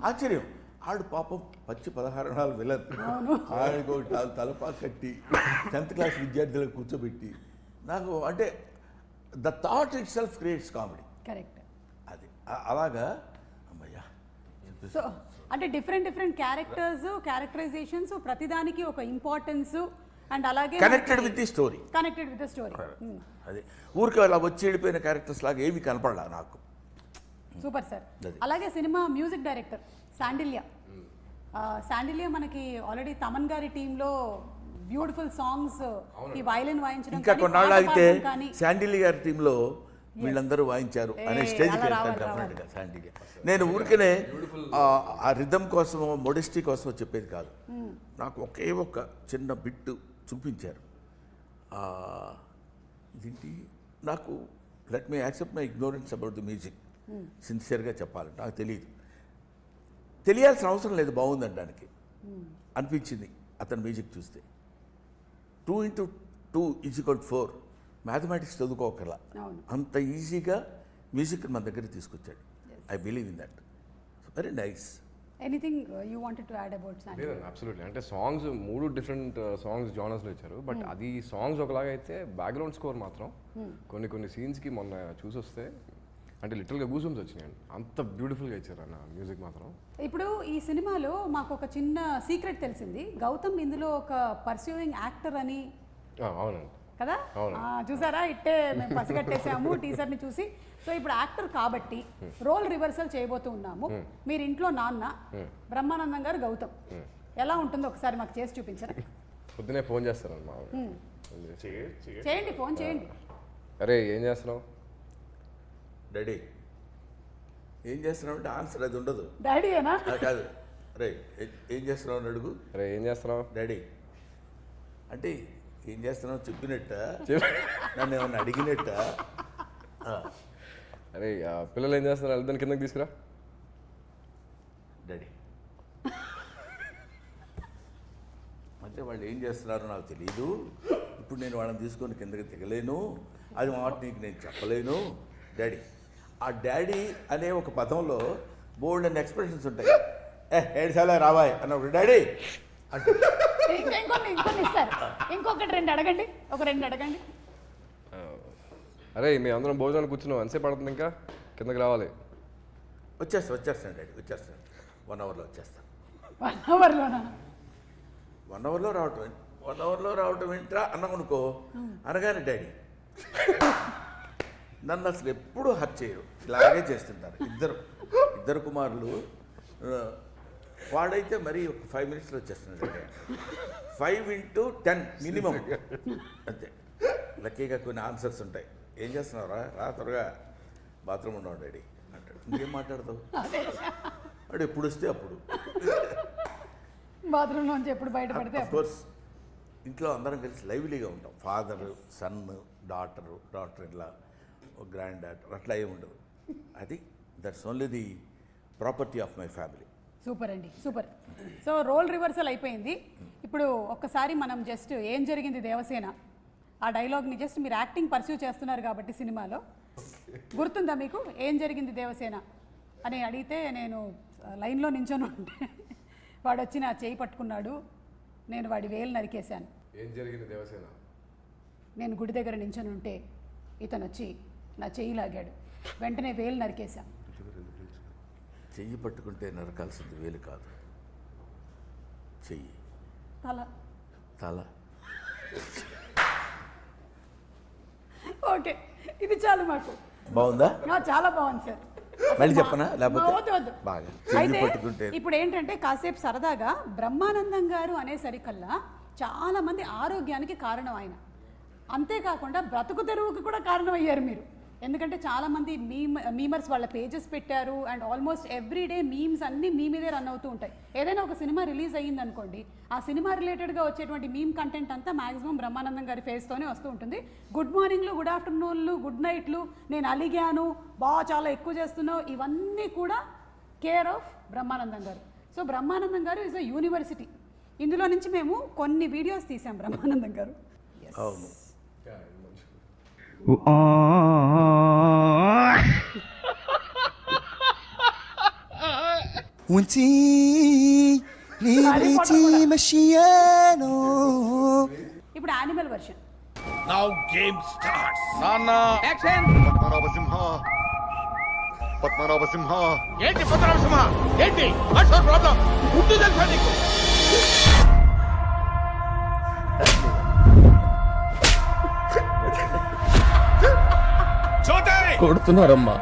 S2: ఆశ్చర్యం. ఆడు పాపం 16 విలన్. ఆడికి తలపా కట్టి 10th క్లాస్ విద్యార్థులకు కూర్చోబెట్టి నాకు అంటే the thought it self creates comedy.
S1: Correct.
S2: అది అలాగా అమ్మయ్యా.
S1: సో అంటే డిఫరెంట్ క్యారెక్టరైజేషన్స్, ప్రతిదానికి ఒక ఇంపార్టెన్స్ అండ్ అలాగే
S2: కనెక్టెడ్ విత్ ది స్టోరీ. అది ఊరికి అలా వచ్చి వెళ్ళిపోయిన క్యారెక్టర్స్ లాగా ఏవి కనపడలా నాకు.
S1: Super sir. అలాగే సినిమా మ్యూజిక్ డైరెక్టర్ శాండిల్య మనకి ఆల్రెడీ తమన్ గారి టీంలో బ్యూటిఫుల్ సాంగ్స్, ఈ వైలిన్ వాయించడం,
S2: ఇంకా కొన్నాళ్ళు ఆగితే శాండిల్య గారి టీంలో వీళ్ళందరూ వాయించారు అనే స్టేజ్కి వెళ్తాను డెఫినెట్గా శాండిల్య. నేను ఊరికనే ఆ రిథమ్ కోసమో మోడెస్టీ కోసమో చెప్పేది కాదు. నాకు ఒకే ఒక చిన్న బిట్టు చూపించారు. ఇదేంటి నాకు let me accept my ignorance about the music. సిన్సియర్గా చెప్పాలంటే నాకు తెలియాల్సిన అవసరం లేదు, బాగుందనడానికి అనిపించింది అతని మ్యూజిక్ చూస్తే. 2 × 2 = 4 మ్యాథమెటిక్స్ చదువుకోకర్లా అంత ఈజీగా మ్యూజిక్ మన దగ్గరికి తీసుకొచ్చాడు. I believe in that. Very nice.
S1: Anything you wanted to add about Sandilya?
S4: Absolutely. అంటే సాంగ్స్ 3 డిఫరెంట్ సాంగ్స్ జానర్స్లో ఇచ్చారు. బట్ అది సాంగ్స్ ఒకలాగా అయితే బ్యాక్గ్రౌండ్ స్కోర్ మాత్రం కొన్ని సీన్స్కి మొన్న చూసి వస్తే అంటే లిటిల్గా గూజమ్స్ వచ్చినాయండి. అంత బ్యూటిఫుల్గా ఇచ్చారు అన్న మ్యూజిక్ మాత్రం.
S1: ఇప్పుడు ఈ సినిమాలో మాకు ఒక చిన్న సీక్రెట్ తెలిసింది. గౌతమ్ ఇందులో ఒక పర్సూయింగ్ యాక్టర్ అని.
S4: అవునండి
S1: కదా, చూసారా? ఇట్టే మేము పసిగట్టేసాము టీజర్ని చూసి. సో ఇప్పుడు యాక్టర్ కాబట్టి రోల్ రివర్సల్ చేయబోతూ ఉన్నాము. మీరు ఇంట్లో నాన్న, బ్రహ్మానందం గారు గౌతమ్. ఎలా ఉంటుందో ఒకసారి మాకు చేసి చూపించరా?
S4: పొద్దునే ఫోన్ చేస్తారమ్మా.
S1: చేయండి, ఫోన్ చేయండి.
S4: అరే ఏం చేస్తున్నావు
S2: డాడీ? ఏం చేస్తున్నావు అంటే ఆన్సర్ అది ఉండదు.
S1: డాడీ ఏనా?
S2: కాదు. రే ఏం చేస్తున్నావు అని అడుగు.
S4: అరే ఏం చేస్తున్నావు
S2: డాడీ అంటే ఏం చేస్తున్నావు చెప్పినట్ట, నన్ను ఏమన్నా అడిగినట్ట.
S4: అరే పిల్లలు ఏం చేస్తున్నారు? వెళ్తాను కిందకి తీసుకురా.
S2: డాడీ అంటే వాళ్ళు ఏం చేస్తున్నారో నాకు తెలియదు. ఇప్పుడు నేను వాళ్ళని తీసుకొని కిందకి దిగలేను. అది మాట నీకు నేను చెప్పలేను డాడీ. ఆ డాడీ అనే ఒక పదంలో బోల్డ్ అండ్ ఎక్స్ప్రెషన్స్ ఉంటాయి. ఏడుసాలా రావాయ్ అన్నప్పుడు డాడీ అంటే
S1: ఇంకొన్ని ఇస్తారు. ఇంకొకటి 2 అడగండి, ఒక 2 అడగండి.
S4: అరే మీ అందరం భోజనానికి కూర్చున్నావు, ఎంతసేపు పడుతుంది? ఇంకా కిందకి రావాలి.
S2: వచ్చేస్తాను డాడీ, వచ్చేస్తాను. 1 అవర్లో వచ్చేస్తాను.
S1: 1 అవర్లోనా?
S2: 1 అవర్లో రావటం 1 అవర్లో రావటం ఏంట్రా అన్నామనుకో అనగానే డాడీ నన్ను అసలు ఎప్పుడూ హర్ట్ చేయరు. ఇలాగే చేస్తుంటారు ఇద్దరు కుమారులు. వాడైతే మరీ ఒక 5 మినిట్స్లో వచ్చేస్తున్నాడు. 5 × 10 మినిమం అంతే. లక్కీగా కొన్ని ఆన్సర్స్ ఉంటాయి. ఏం చేస్తున్నావురా? రా త్వరగా బాత్రూమ్ ఉన్నావు డాడీ అంటాడు. ఇంకేం మాట్లాడతావు? వాడు ఎప్పుడు వస్తే అప్పుడు.
S1: బాత్రూంలోంచి ఎప్పుడు బయటపడితే
S2: కోర్స్ ఇంట్లో అందరం కలిసి లైవ్లీగా ఉంటాం. ఫాదర్, సన్, డాటర్ ఇలా, గ్రాండ్ డాటర్ అట్లా ఏమి ఉండదు. అది that's only the property of my family.
S1: Super అండి, సూపర్. సో రోల్ రివర్సల్ అయిపోయింది. ఇప్పుడు ఒక్కసారి మనం జస్ట్ ఏం జరిగింది దేవసేన ఆ డైలాగ్ని జస్ట్ మీరు యాక్టింగ్ పర్స్యూ చేస్తున్నారు కాబట్టి సినిమాలో గుర్తుందా మీకు? ఏం జరిగింది దేవసేన అని అడిగితే నేను లైన్లో నించొని ఉంటే వాడు వచ్చి నా చేయి పట్టుకున్నాడు, నేను వాడి వేలు నరికేశాను.
S4: ఏం జరిగింది దేవసేన?
S1: నేను గుడి దగ్గర నించొని ఉంటే ఇతను వచ్చి నా చెయ్యి లాగాడు, వెంటనే వేలు నరికేశాను.
S2: చెయ్యి పట్టుకుంటే నరకాల్సింది వేలు కాదు, చెయ్యి, తల.
S1: ఓకే, ఇది చాలు మాకు.
S2: బాగుందా?
S1: చాలా బాగుంది సార్.
S2: మళ్ళీ చెప్పనా? లేకపోతే
S1: వద్దు. అయితే ఇప్పుడు ఏంటంటే కాసేపు సరదాగా బ్రహ్మానందం గారు అనేసరికల్లా చాలా మంది ఆరోగ్యానికి కారణం ఆయన. అంతేకాకుండా బ్రతుకు తెరువుకి కూడా కారణం అయ్యారు మీరు. ఎందుకంటే చాలా మంది మీమర్స్ వాళ్ళ పేజెస్ పెట్టారు and almost every day memes అన్ని మీ మీదే రన్ అవుతూ ఉంటాయి. ఏదైనా ఒక సినిమా రిలీజ్ అయ్యింది అనుకోండి, ఆ సినిమా రిలేటెడ్గా వచ్చేటువంటి మీమ్ కంటెంట్ అంతా మాక్సిమం బ్రహ్మానందం గారి ఫేస్తోనే వస్తూ ఉంటుంది. గుడ్ మార్నింగ్లు, గుడ్ ఆఫ్టర్నూన్లు, గుడ్ నైట్లు, నేను అలిగాను, చాలా ఎక్కువ చేస్తున్నావు, ఇవన్నీ కూడా కేర్ ఆఫ్ బ్రహ్మానందం గారు. సో బ్రహ్మానందం గారు ఈజ్ అ యూనివర్సిటీ. ఇందులో నుంచి మేము కొన్ని వీడియోస్ తీసాం బ్రహ్మానందం గారు.
S2: అవును.
S5: وانتي ليه بقيتي مشيانو
S1: ఇప్పుడు animal version.
S6: Now game starts.
S7: Padmanabha Simha
S6: ఏంటి పద్మనాభ సింహ? ఏంటి వాట్స్ యువర్ ప్రాబ్లం? గుడ్డు తెలుసా నీకు? చోటే
S5: కొడుతున్నారమ్మా.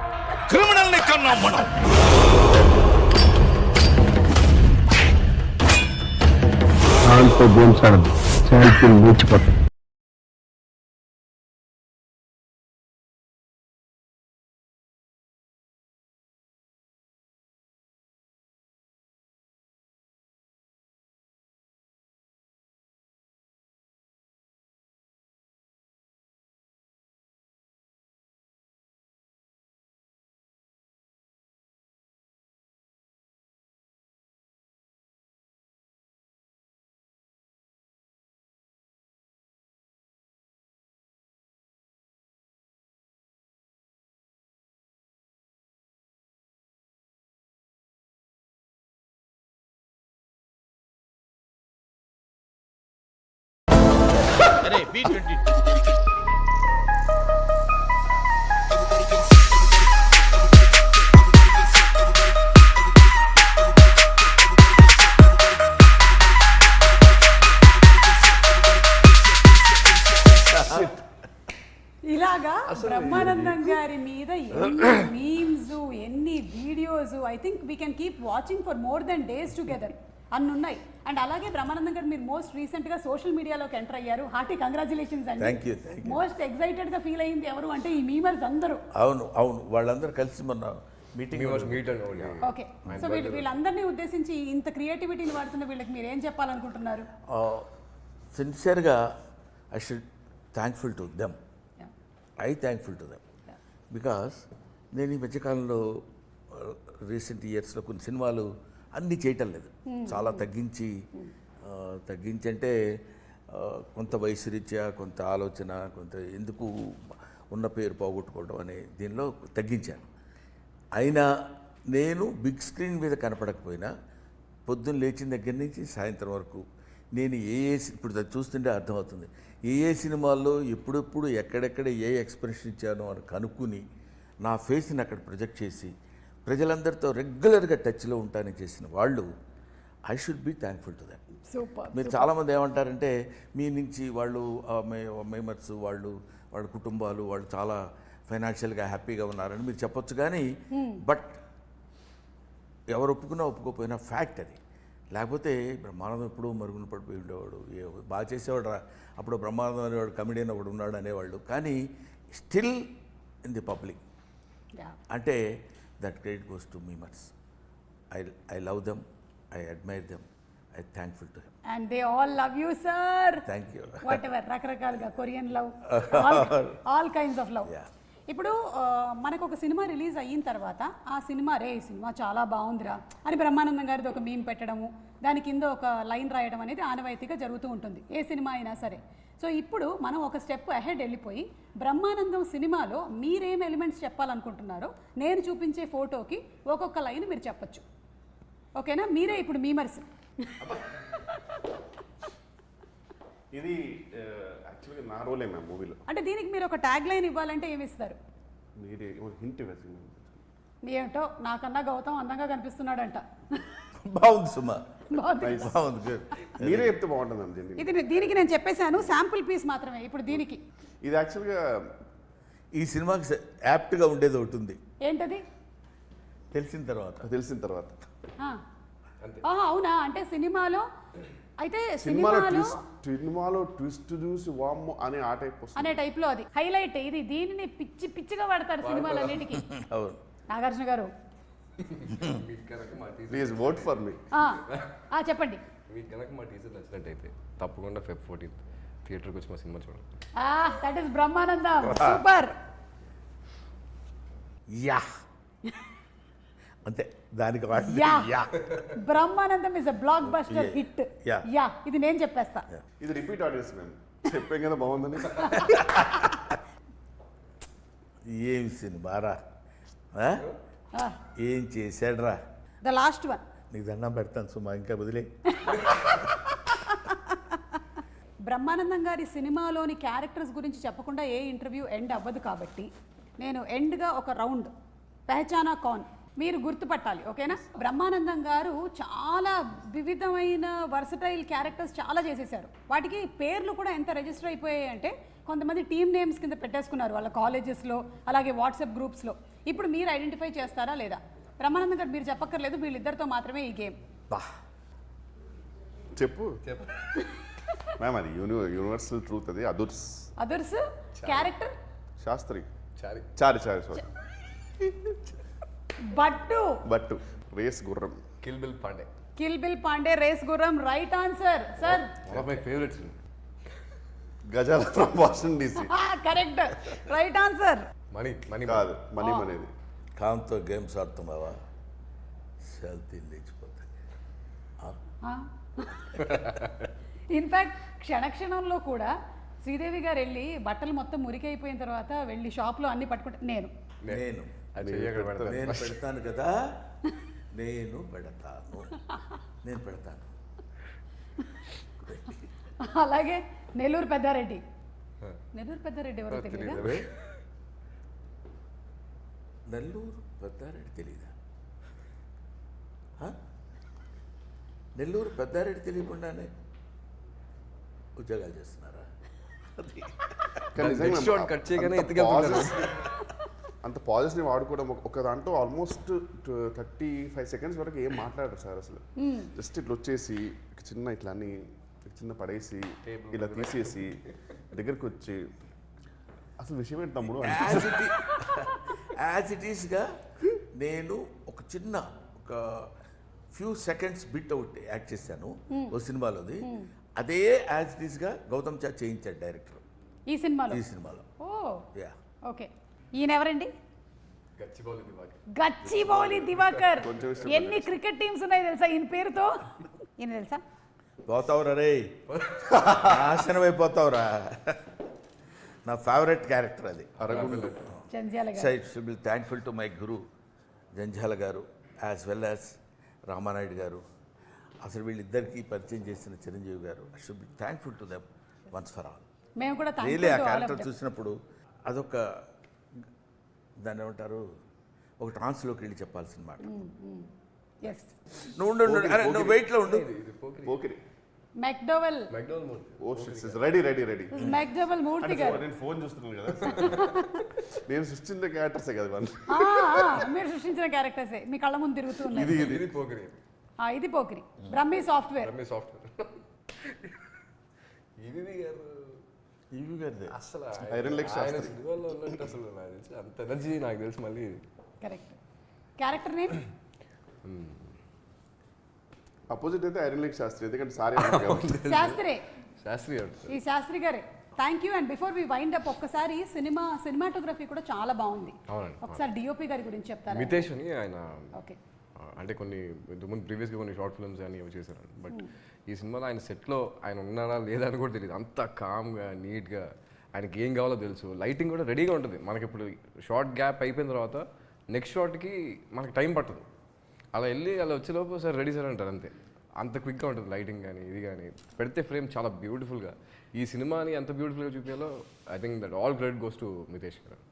S6: క్రిమినల్ ని కన్నాం మనం.
S8: దాంతో గేమ్స్ ఆడదు, ఛాంపియన్ మూర్చిపోతాం.
S6: అరే B20.
S1: ఇలాగా బ్రహ్మానందం గారి మీద ఎన్ని మీమ్స్, ఎన్ని videos, I think we can keep watching for more than days together అన్ని ఉన్నాయి. అండ్ అలాగే బ్రహ్మానందం గారు మీరు మోస్ట్ రీసెంట్గా సోషల్ మీడియాలోకి ఎంటర్ అయ్యారు. హార్టీ కంగ్రాచులేషన్స్ అండి.
S2: Thank you.
S1: మోస్ట్ ఎక్సైటెడ్గా ఫీల్ అయింది ఎవరు అంటే ఈ మీమర్స్ అందరూ.
S2: అవును అవును, వాళ్ళందరూ కలిసి మొన్న meeting.
S4: Meet and
S1: okay, so వీళ్ళందరినీ ఉద్దేశించి ఇంత క్రియేటివిటీని వాడుతున్న వీళ్ళకి మీరు ఏం చెప్పాలనుకుంటున్నారు?
S2: సిన్సియర్గా I should thankful to them. Thankful to them because నేను ఈ మధ్యకాలంలో రీసెంట్ ఇయర్స్లో కొన్ని సినిమాలు అన్నీ చేయటం లేదు, చాలా తగ్గించి అంటే కొంత వయసు రీత్యా, కొంత ఆలోచన, కొంత ఎందుకు ఉన్న పేరు పోగొట్టుకోవడం అనే దీనిలో తగ్గించాను. అయినా నేను బిగ్ స్క్రీన్ మీద కనపడకపోయినా పొద్దున్న లేచిన దగ్గర నుంచి సాయంత్రం వరకు నేను ఇప్పుడు చూస్తుంటే అర్థమవుతుంది ఏ సినిమాల్లో ఎప్పుడెప్పుడు ఎక్కడెక్కడ ఏ ఎక్స్ప్రెషన్ ఇచ్చానో అని కనుక్కుని నా ఫేస్ని అక్కడ ప్రొజెక్ట్ చేసి ప్రజలందరితో రెగ్యులర్గా టచ్లో ఉంటానని చేసిన వాళ్ళు I should be thankful to that.
S1: Super.
S2: మీరు చాలామంది ఏమంటారంటే మీ నుంచి వాళ్ళు మెంబర్స్ వాళ్ళ కుటుంబాలు వాళ్ళు చాలా ఫైనాన్షియల్గా హ్యాపీగా ఉన్నారని మీరు చెప్పొచ్చు, కానీ బట్ ఎవరు ఒప్పుకున్నా ఒప్పుకోకపోయినా ఫ్యాక్ట్ అది. లేకపోతే బ్రహ్మానందం ఎప్పుడూ మరుగున పడిపోయి ఉండేవాడు, బాగా చేసేవాడు అప్పుడు బ్రహ్మానందం అనేవాడు, కమెడియన్ ఒకడు ఉన్నాడు అనేవాళ్ళు, కానీ స్టిల్ ఇన్ ది పబ్లిక్ అంటే that credit goes to memers. I love them, I admire them, I thankful to him.
S1: And they all love you sir.
S2: Thank you.
S1: Whatever, రకరకాలుగా Korean love, all kinds of love. ఇప్పుడు మనకు ఒక cinema release అయిన తర్వాత ఆ cinema ఈ cinema చాలా బాగుందిరా అని బ్రహ్మానందం గారిది ఒక మీమ్ పెట్టడము, దాని కింద ఒక లైన్ రాయడం అనేది ఆనవాయితీగా జరుగుతూ ఉంటుంది ఏ సినిమా అయినా సరే. సో ఇప్పుడు మనం ఒక స్టెప్ అహెడ్ వెళ్ళిపోయి బ్రహ్మానందం సినిమాలో మీరేం ఎలిమెంట్స్ చెప్పాలనుకుంటున్నారో నేను చూపించే ఫోటోకి ఒక్కొక్క లైన్ మీరు చెప్పచ్చు. ఓకేనా? మీరే ఇప్పుడు మీమర్స్.
S3: ఇది యాక్చువల్గా నా రోలే మ్యామ్ మూవీలో.
S1: అంటే దీనికి మీరు ఒక ట్యాగ్ లైన్ ఇవ్వాలంటే ఏమి ఇస్తారు?
S3: మీరే హింట్ వేసి.
S1: ఏమిటో నాకన్నా గౌతమ్ అందంగా కనిపిస్తున్నాడంట.
S2: బాగుంది సుమా,
S1: బాగుంది.
S2: బాగుంది.
S3: మీరే చెప్తే బాగుంటుంది.
S1: ఇది దీనికి నేను చెప్పేశాను, శాంపుల్ పీస్ మాత్రమే. ఇప్పుడు దీనికి
S3: ఇది యాక్చువల్గా
S2: ఈ సినిమాకి యాప్ట్గా ఉండేది ఒకటి ఉంది.
S1: ఏంటది?
S2: తెలిసిన తర్వాత
S3: తెలిసిన తర్వాత
S1: అవునా? అంటే సినిమాలో అయితే
S3: సినిమాలో
S1: సినిమాలో
S3: ట్విస్ట్ చూసి వామ్మో అనే ఆ టైప్ వస్తుంది.
S1: అనే టైప్ లో అది హైలైట్. ఇది దీనిని పిచ్చిగా వాడతారు సినిమాలన్నిటికీ.
S2: అవును.
S1: నాగార్జున గారు
S4: మీకు కనుక మా teaser
S3: please vote for me.
S1: చెప్పండి.
S4: మీకు కనుక మా టీజర్ నచ్చినట్టయితే తప్పకుండా Feb 14th థియేటర్కి వచ్చి మా సినిమా చూడండి.
S1: That is Brahmanandam. Super.
S2: Yeah అంతే దానికి
S1: yeah Brahmanandam is a block buster
S2: Yeah.
S1: Hit.
S2: Yeah.
S1: Yeah ఇది నేను చెప్పేస్తా.
S3: ఇది రిపీట్ ఆడియన్స్ మేము చెప్పాం కదా బాగుందని.
S2: ఏం సినిమారా ఏం చేశాడ్రా.
S1: The last one.
S2: నీకు దండం పెడతాను సుమా, ఇంకా వదిలే.
S1: బ్రహ్మానందం గారి సినిమాలోని క్యారెక్టర్స్ గురించి చెప్పకుండా ఏ ఇంటర్వ్యూ ఎండ్ అవ్వదు కాబట్టి నేను ఎండ్గా ఒక రౌండ్ పెహచానా కౌన్ మీరు గుర్తుపట్టాలి. ఓకేనా? బ్రహ్మానందం గారు చాలా వివిధమైన వర్సటైల్ క్యారెక్టర్స్ చాలా చేసేసారు. వాటికి పేర్లు కూడా ఎంత రిజిస్టర్ అయిపోయాయి అంటే కొంతమంది టీమ్ నేమ్స్ కింద పెట్టేసుకున్నారు వాళ్ళ కాలేజెస్లో, అలాగే వాట్సాప్ గ్రూప్స్లో. ఇప్పుడు మీరు ఐడెంటిఫై చేస్తారా లేదా? బ్రహ్మానందం గారు మీరు చెప్పక్కర్లేదు, వీళ్ళిద్దరితో మాత్రమే ఈ గేమ్.
S2: బా
S3: చెప్పు మ్యామ్, అది యూనివర్సల్ ట్రూత్. అది
S1: others character
S3: Shastri
S4: Chari
S3: Chari sorry Bhattu race Gurram
S4: kill bill Pandey.
S1: Kill bill Pandey, race Gurram. Right answer sir.
S4: One of my favourites.
S3: Ghazala from Washington DC.
S1: Correct. Right answer.
S4: Money
S3: కాదు మనీ అనేది.
S2: కాంతో గేమ్స్ ఆడుతున్నావా సెల్తీ లేచిపోతాయి.
S1: ఇన్ఫాక్ట్ క్షణక్షణంలో కూడా శ్రీదేవి గారు వెళ్ళి బట్టలు మొత్తం మురికైపోయిన తర్వాత వెళ్ళి షాప్లో అన్ని పట్టుకుంటే నేను
S4: అది చెయ్యక్కడ పెడతాను.
S2: నేను పెడతాను కదా, నేను పెడతాను.
S1: అలాగే నెల్లూరు పెద్దారెడ్డి. నెల్లూరు పెద్దారెడ్డి ఎవరో తెలియదా?
S2: నెల్లూరు పెద్దారెడ్డి తెలీదా? నెల్లూరు పెద్దారెడ్డి తెలియకుండానే ఉద్యోగాలు చేస్తున్నారా?
S4: Next shot cut చేయగానే ఎత్తుకెళ్తున్నారు.
S3: అంత పాజిటివ్ వాడుకోవడం ఒక దాంట్లో ఆల్మోస్ట్ 35 seconds వరకు ఏం మాట్లాడరు సార్ అసలు. జస్ట్ ఇట్లా వచ్చేసి చిన్న ఇట్లా అన్ని చిన్న పడేసి ఇలా తీసేసి దగ్గరికి వచ్చి అసలు విషయం ఏంటి తమ్ముడు
S2: యాజ్ ఇట్ ఈస్గా నేను ఒక చిన్న ఒక few seconds bit out act చేశాను ఓ సినిమాలోది. అదే యాజ్ ఇట్ ఈస్గా గౌతమ్ చా చేయించాడు డైరెక్టర్
S1: ఈ సినిమాలో.
S2: ఓ యా.
S1: ఓకే. ఈయన ఎవరండి?
S4: గచ్చిబౌలి
S1: దివాకర్.
S3: కొంచెం ఇష్టం
S1: ఎన్ని క్రికెట్ టీమ్స్ ఉన్నాయి తెలుసా ఈయన పేరుతో? ఈయన తెలుసా?
S2: పోతావురా రే, నాశనం అయిపోతావురా. నా ఫేవరెట్ క్యారెక్టర్ అది.
S1: Jandhyala garu.
S2: So it should be thankful to my guru Jandhyala garu as well as Ramanaidu గారు. అసలు వీళ్ళిద్దరికీ పరిచయం చేసిన చిరంజీవి గారు. I should be thankful to them once for all.
S1: మేము కూడా
S2: రియలీ ఆ క్యారెక్టర్ చూసినప్పుడు అదొక దాన్ని ఏమంటారు, ఒక ట్రాన్స్లోకి వెళ్ళి చెప్పాల్సిన మాట. నువ్వు నువ్వు వెయిట్లో ఉండు.
S3: Pokiri
S1: McDowell.
S3: Oh shit ready
S1: McDowell Murthy garu.
S3: నేను ఫోన్ చూస్తున్నాను కదా. నేను సృష్టించిన క్యారెక్టర్సే కదా వాళ్ళు.
S1: మీరు సృష్టించిన క్యారెక్టర్సే మీ కళ్ళ ముందు తిరుగుతూ ఉన్నాయి.
S4: ఇది పోకిరి.
S1: ఇది పోకిరి. బ్రహ్మి సాఫ్ట్వేర్.
S2: ఇవి గారిదే
S4: అసలు
S3: ఐరన్ లెగ్
S4: ఆయన
S3: శాస్త్రి.
S4: సినిమాలో ఉన్నట్టు అసలు నాకు తెలిసి అంత ఎనర్జీ నాకు తెలిసి మళ్ళీ.
S1: కరెక్ట్. క్యారెక్టర్ నేమ్
S3: అపోజిట్ అయితే ఐరన్ లెగ్ శాస్త్రి, ఎందుకంటే సారీ
S1: శాస్త్రి.
S4: శాస్త్రి
S1: ఈ శాస్త్రి గారే. Thank you. And before we wind up ఒక్కసారి సినిమాటోగ్రఫీ కూడా చాలా బాగుంది.
S4: అవునండి.
S1: ఒకసారి డిఓపి గారి గురించి చెప్తారా?
S4: మితేష్ అని ఆయన.
S1: ఓకే.
S4: అంటే ఇంతకుముందు ప్రీవియస్గా కొన్ని షార్ట్ ఫిల్మ్స్ అని అవి చేశారు. బట్ ఈ సినిమాలో ఆయన సెట్లో ఆయన ఉన్నారా లేదా అని కూడా తెలియదు. అంత కామ్గా నీట్గా ఆయనకి ఏం కావాలో తెలుసు. లైటింగ్ కూడా రెడీగా ఉంటుంది. మనకి ఇప్పుడు షార్ట్ గ్యాప్ అయిపోయిన తర్వాత నెక్స్ట్ షార్ట్కి మనకి టైం పట్టదు. అలా వెళ్ళి అలా వచ్చేలోపు సార్ రెడీ సార్ అంటారు అంతే. అంత క్విక్గా ఉంటుంది లైటింగ్ కానీ ఇది కానీ. పెడితే ఫ్రేమ్ చాలా బ్యూటిఫుల్గా. ఈ సినిమాని ఎంత బ్యూటిఫుల్గా చూపించాలో I think that all credit goes to Mitesh garu.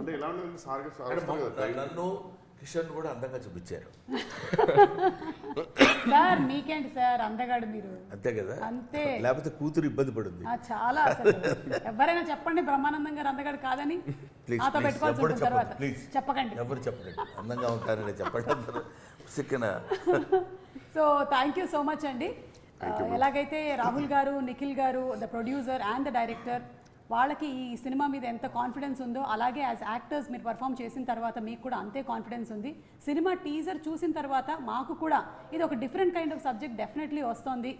S3: అంటే ఎలా ఉంటుంది సార్
S2: నన్ను కిషన్ కూడా అందంగా చూపించారు.
S1: సార్ మీకేంటి సార్ అందగాడు మీరు.
S2: అంతే కదా,
S1: అంతే.
S2: లేకపోతే కూతురు ఇబ్బంది పడుతుంది.
S1: చాలా అసలు ఎవరైనా చెప్పండి బ్రహ్మానందం గారు అందగాడు కాదని. నాతో పెట్టుకోవాల్సి ఉంటుంది తర్వాత. చెప్పకండి,
S2: ఎవరు చెప్పండి అందంగా ఉంటారని చెప్పండి అందరూ. సిక్కన.
S1: So thank you so much అండి. ఎలాగైతే Rahul garu, Nikhil garu, the producer and the director, వాళ్ళకి ఈ సినిమా మీద ఎంత కాన్ఫిడెన్స్ ఉందో అలాగే యాజ్ యాక్టర్స్ మీరు పర్ఫామ్ చేసిన తర్వాత మీకు కూడా అంతే కాన్ఫిడెన్స్ ఉంది. సినిమా టీజర్ చూసిన తర్వాత మాకు కూడా ఇది ఒక different kind of subject definitely వస్తుంది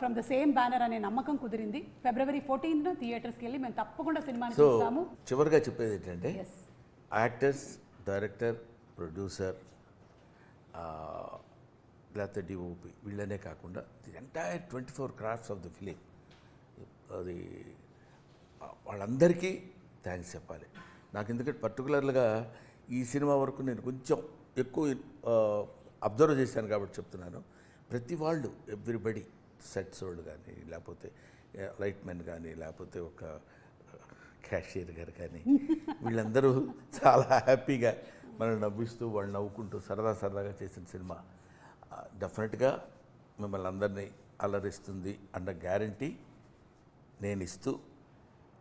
S1: ఫ్రమ్ ద సేమ్ బ్యానర్ అనే నమ్మకం కుదిరింది. February 14th థియేటర్స్కి వెళ్ళి మేము తప్పకుండా సినిమాని
S2: సో
S1: చూస్తాము.
S2: చివరిగా చెప్పేది ఏంటంటే
S1: ఎస్,
S2: యాక్టర్స్, డైరెక్టర్, ప్రొడ్యూసర్, లేకపోతే డిఓపి వీళ్ళనే కాకుండా the entire 24 crafts of the film, అది వాళ్ళందరికీ థ్యాంక్స్ చెప్పాలి. నాకు ఎందుకంటే పర్టికులర్గా ఈ సినిమా వరకు నేను కొంచెం ఎక్కువ అబ్జర్వ్ చేశాను కాబట్టి చెప్తున్నాను. ప్రతి వాళ్ళు ఎవ్రీబడి, సెట్స్ వాళ్ళు కానీ, లేకపోతే లైట్ మెన్ కానీ, లేకపోతే ఒక క్యాషియర్ గారు కానీ, వీళ్ళందరూ చాలా హ్యాపీగా మనం నవ్విస్తూ వాళ్ళు నవ్వుకుంటూ సరదాగా చేసిన సినిమా డెఫినెట్గా మిమ్మల్ని అందరినీ అలరిస్తుంది అన్న గ్యారంటీ నేను ఇస్తూ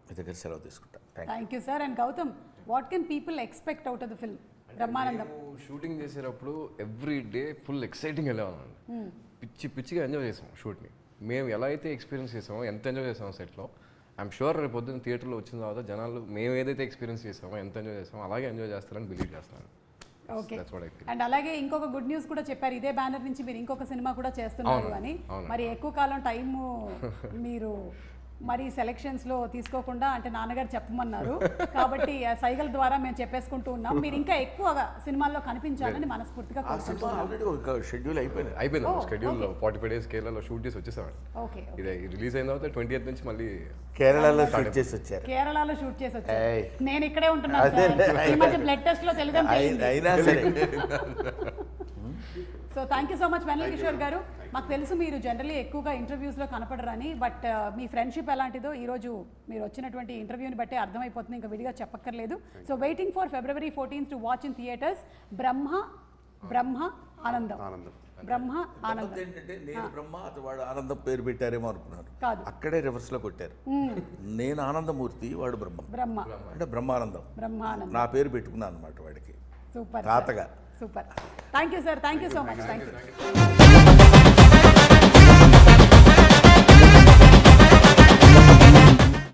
S2: మీ దగ్గర సెలవు తీసుకుంటా.
S1: Thank you sir. And Gautam, what can people expect out of the film Brahmanandam?
S4: Shooting చేసేటప్పుడు ఎవ్రీ డే ఫుల్ ఎక్సైటింగ్ వెళ్ళేవాళ్ళం. పిచ్చిగా ఎంజాయ్ చేసాం షూట్ని. మేము ఎలా అయితే ఎక్స్పీరియన్స్ చేసామో, ఎంత ఎంజాయ్ చేసామో సెట్లో, ఐఎమ్ షూర్ రేపు పొద్దున్న థియేటర్లో వచ్చిన తర్వాత జనాలు మేము ఏదైతే ఎక్స్పీరియన్స్ చేసామో, ఎంత ఎంజాయ్ చేసామో అలాగే ఎంజాయ్ చేస్తారని బిలీవ్ చేస్తున్నాను.
S1: Okay.
S4: That's what I feel.
S1: And అలాగే ఇంకొక గుడ్ న్యూస్ కూడా చెప్పారు, ఇదే బ్యానర్ నుంచి మీరు ఇంకొక సినిమా కూడా చేస్తున్నారు అని. మరి ఎక్కువ కాలం టైము మీరు మరి సెలెక్షన్స్లో తీసుకోకుండా, అంటే నాన్నగారు చెప్పమన్నారు కాబట్టి ఆ సైగల ద్వారా మేము చెప్పేసుకుంటూ ఉన్నాం. మీరు ఇంకా ఎక్కువగా సినిమాల్లో కనిపించాలని మనస్ఫూర్తిగా
S2: ఆ సినిమా ఆల్రెడీ ఒక షెడ్యూల్ అయిపోయింది.
S4: షెడ్యూల్ 45 days కేరళలో షూట్ చేసి వచ్చేసామండి.
S1: ఓకే.
S4: ఇది రిలీజ్ అయిన తర్వాత 20th నుంచి మళ్ళీ
S2: కేరళలో షూట్ చేసి వచ్చారు.
S1: కేరళలో షూట్ చేసి వచ్చారు.
S2: ఏయ్.
S1: నేను ఇక్కడే ఉంటున్నాను సార్. ఈ మధ్య బ్లడ్ టెస్ట్ లో తెలుగు
S2: అయినా సరే
S1: so thank you so much Vennela Kishore garu. మాకు తెలుసు మీరు జనరల్లీ ఎక్కువగా ఇంటర్వ్యూస్లో కనపడరని, బట్ మీ ఫ్రెండ్షిప్ ఎలాంటిదో ఈరోజు మీరు వచ్చినటువంటి ఇంటర్వ్యూని బట్టే అర్థమైపోతుంది, ఇంకా విడిగా చెప్పక్కర్లేదు. So waiting for February 14th to watch in theatres Brahma Anandam. Brahma ఆనందం
S2: ఏంటంటే నేను బ్రహ్మ, అతను వాడు ఆనందం పేరు పెట్టారేమో అనుకున్నాను.
S1: కాదు,
S2: అక్కడే రివర్స్లో కొట్టారు. నేను ఆనందమూర్తి, వాడు బ్రహ్మ అంటే బ్రహ్మానందం.
S1: బ్రహ్మానందం
S2: నా పేరు పెట్టుకున్నాను అనమాట వాడికి
S1: సూపర్
S2: తాతగా.
S1: Super. Thank you sir. Thank you so much. Thank you.